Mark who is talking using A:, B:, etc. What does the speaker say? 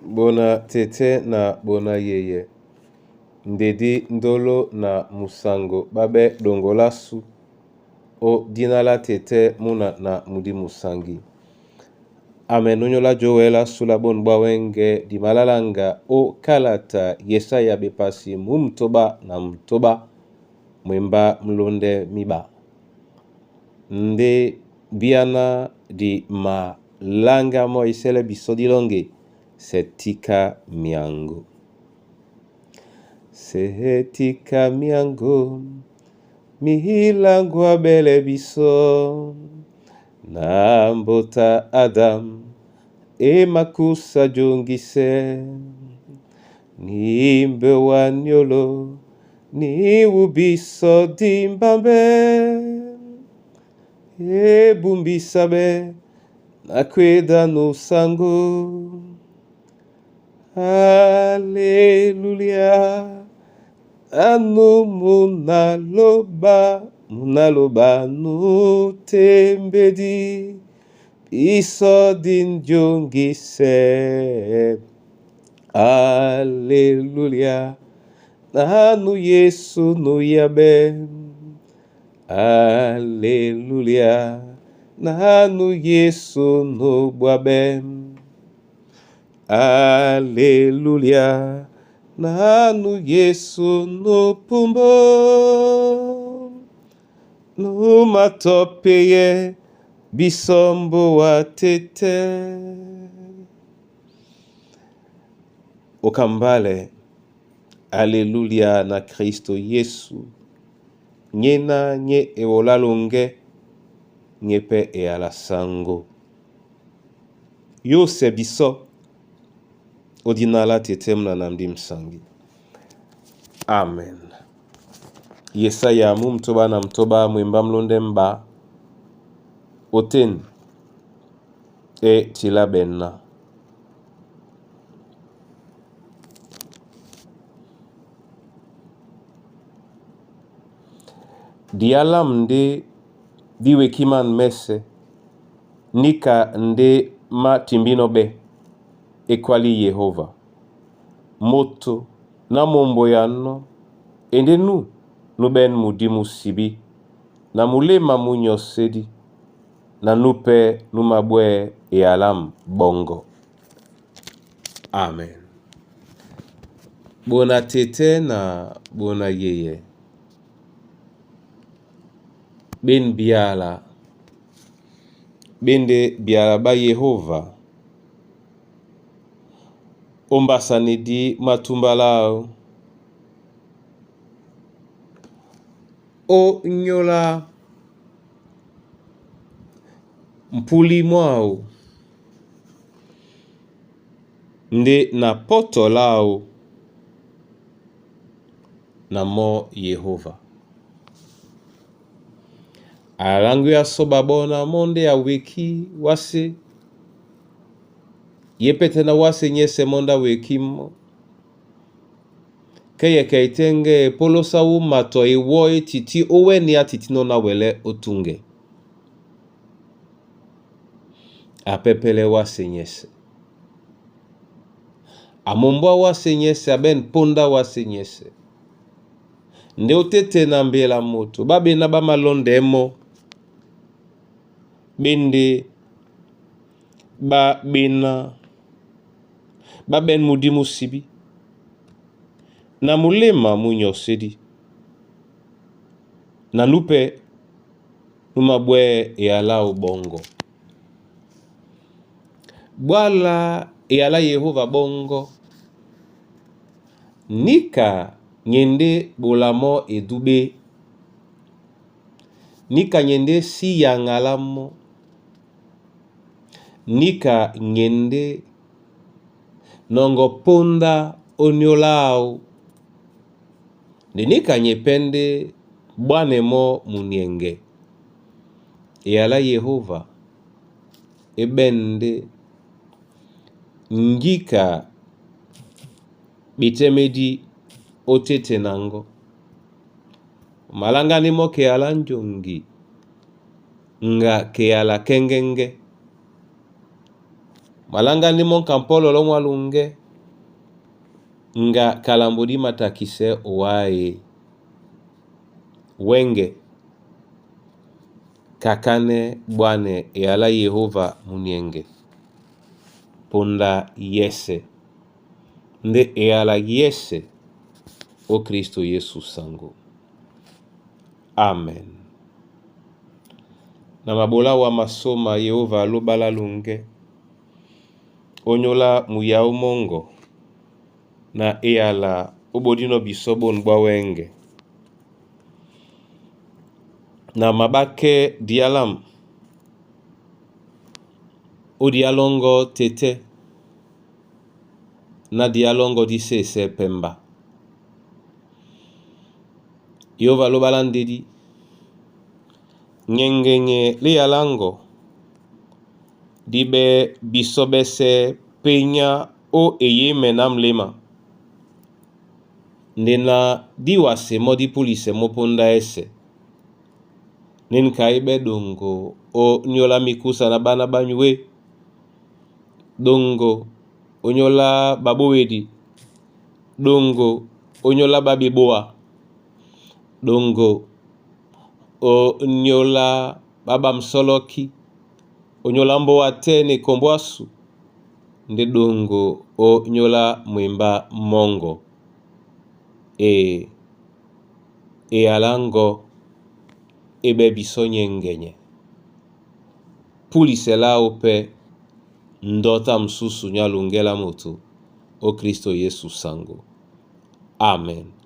A: Bona tete na bona yeye. Ndedi ndolo na musango babe dongolasu. O dinala tete muna na mudi musangi. Amenunyola joela sulabon bawenge di malalanga o kalata Yesaya bepasi mumtoba na mtoba mwemba mlonde miba. Nde biana di malanga mo isele bisodilonge setika miango. Setika miango mihilangwa bele biso na mbota Adam makusa jongise ni mbewa nyolo ni ubiso dimbambe bumbisabe na kweda no sango. Haleluya. Anu munaloba no tembedi iso dinjongise. Haleluya. Anu Yesu no yabe. Haleluya. Anu Yesu no bwabe. Haleluya. Nanu Yesu no pumbo no matopeye bisombo wa tete. Okambale. Haleluya na Kristo Yesu. Nyena nye ewolalonge nyepe e alasango. Yo se biso. Odinala tetemna namdi msangi. Amen. Yesaya mumtoba na mtoba mwemba mlonde mba. Oten. Tila benna. Dialam nde diwe kiman mese. Nika nde ma timbino be. Ekwali Yehova. Moto na mombo yano. Ende nu ben mudimu sibi. Na mulema munyo sedi. Na nupe numabwe alam bongo. Amen. Bona tete na bona yeye. Ben biala. Bende biala ba Yehova. Ombasanidi matumbalao. O nyola mpuli mwao. Nde na poto lao. Na mo Yehova. Alangu ya sobabona monde ya wiki wase. Yepete na wase nyese monda wekimo. Keye kaitenge polosa umato iwoe titi owe ni atitino na wele otunge. Apepele wase nyese. Amombwa wase nyese aben ponda wase nyese. Nde otete na mbela moto. Babe na ba malonde emo. Bende. Ba bena. Baben mudimu sibi. Na mulema munyo sedi. Na nupe numabwe ala bongo. Bwala ala Yehova bongo. Nika nyende bolamo edube. Nika nyende si yangalamo. Nika nyende nongo ponda onyolao. Nika nyepende bwanemo munienge. Ala Yehova ebende njika bitemedi otete nango. Malangani mo ke ala njongi. Nga ke ala kengenge. malanga ni mon kampolo lo mwalunge nga kalambudi matakise wae wenge kakane bwane ala Yehova munienge punda yese nde ala yese o Kristo Yesu sango. Amen. Na mabola wa masoma Yehova alobala lunge onyola muyao mongo na ala obodino bisobo nbwa wenge na mabake dialam o dialongo tete na dialongo disese pemba. Yehova lobala ndedi ngengenye lialango dibe bisobese penya o eyeme na mlema ndena diwase modi pulise mopunda ese ninkaibe dongo o nyola mikusa na bana banywe dongo onyola babowedi dongo onyola babiboa dongo o nyola baba msoloki onyola mbo watene kombwasu nde dongo o nyola mwimba mongo alango ebe bisonye ngenye pulise lao pe ndota msusu nyalungela moto o Kristo Yesu sango. Amen.